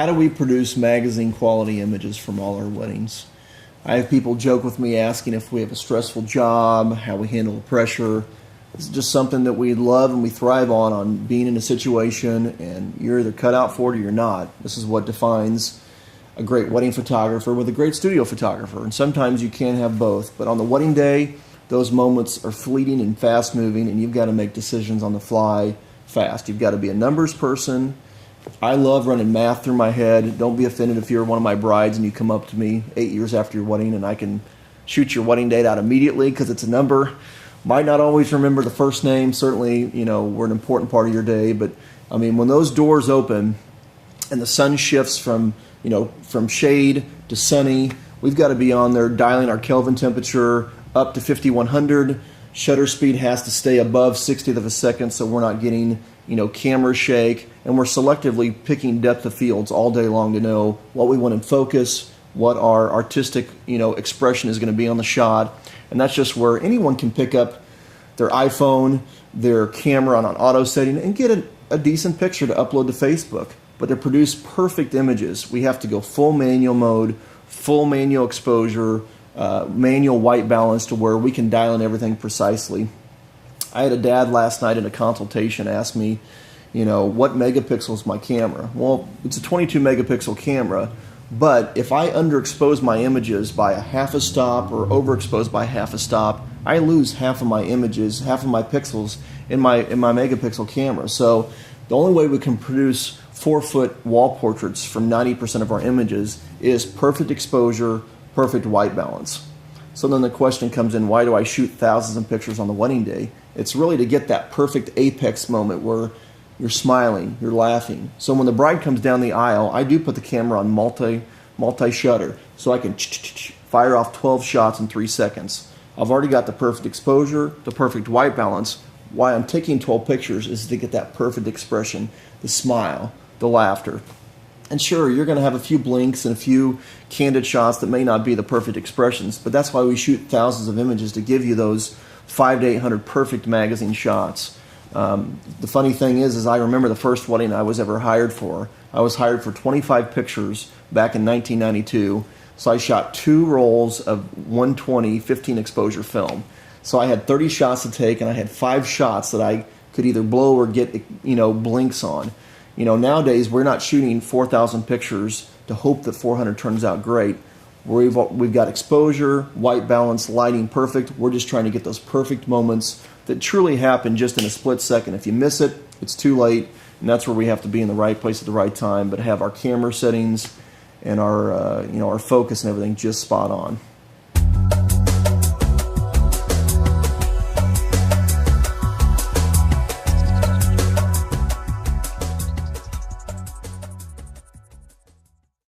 How do we produce magazine quality images from all our weddings? I have people joke with me asking if we have a stressful job, how we handle the pressure. It's just something that we love and we thrive on being in a situation, and you're either cut out for it or you're not. This is what defines a great wedding photographer with a great studio photographer. And sometimes you can't have both. But on the wedding day, those moments are fleeting and fast moving, and you've got to make decisions on the fly fast. You've got to be a numbers person. I love running math through my head. Don't be offended if you're one of my brides and you come up to me 8 years after your wedding and I can shoot your wedding date out immediately because it's a number. Might not always remember the first name. Certainly, we're an important part of your day. But, I mean, when those doors open and the sun shifts from shade to sunny, we've got to be on there dialing our Kelvin temperature up to 5100. Shutter speed has to stay above 60th of a second so we're not getting, camera shake. And we're selectively picking depth of fields all day long to know what we want in focus, what our artistic, expression is going to be on the shot. And that's just where anyone can pick up their iPhone, their camera on an auto setting, and get a decent picture to upload to Facebook. But to produce perfect images, we have to go full manual mode, full manual exposure, manual white balance to where we can dial in everything precisely. I had a dad last night in a consultation ask me, what megapixel is my camera? Well, it's a 22 megapixel camera, but if I underexpose my images by a half a stop or overexpose by half a stop, I lose half of my images, half of my pixels in my megapixel camera. So the only way we can produce 4-foot wall portraits from 90% of our images is perfect exposure, perfect white balance. So then the question comes in, why do I shoot thousands of pictures on the wedding day? It's really to get that perfect apex moment where you're smiling, you're laughing. So when the bride comes down the aisle, I do put the camera on multi-shutter so I can fire off 12 shots in 3 seconds. I've already got the perfect exposure, the perfect white balance. Why I'm taking 12 pictures is to get that perfect expression, the smile, the laughter. And sure, you're going to have a few blinks and a few candid shots that may not be the perfect expressions, but that's why we shoot thousands of images to give you those 500 to 800 perfect magazine shots. The funny thing is I remember the first wedding I was ever hired for. I was hired for 25 pictures back in 1992, so I shot 2 rolls of 120 15 exposure film. So I had 30 shots to take, and I had 5 shots that I could either blow or get blinks on. Nowadays we're not shooting 4,000 pictures to hope that 400 turns out great. We've got exposure, white balance, lighting perfect. We're just trying to get those perfect moments that truly happen just in a split second. If you miss it, it's too late, and that's where we have to be in the right place at the right time, but have our camera settings and our focus and everything just spot on.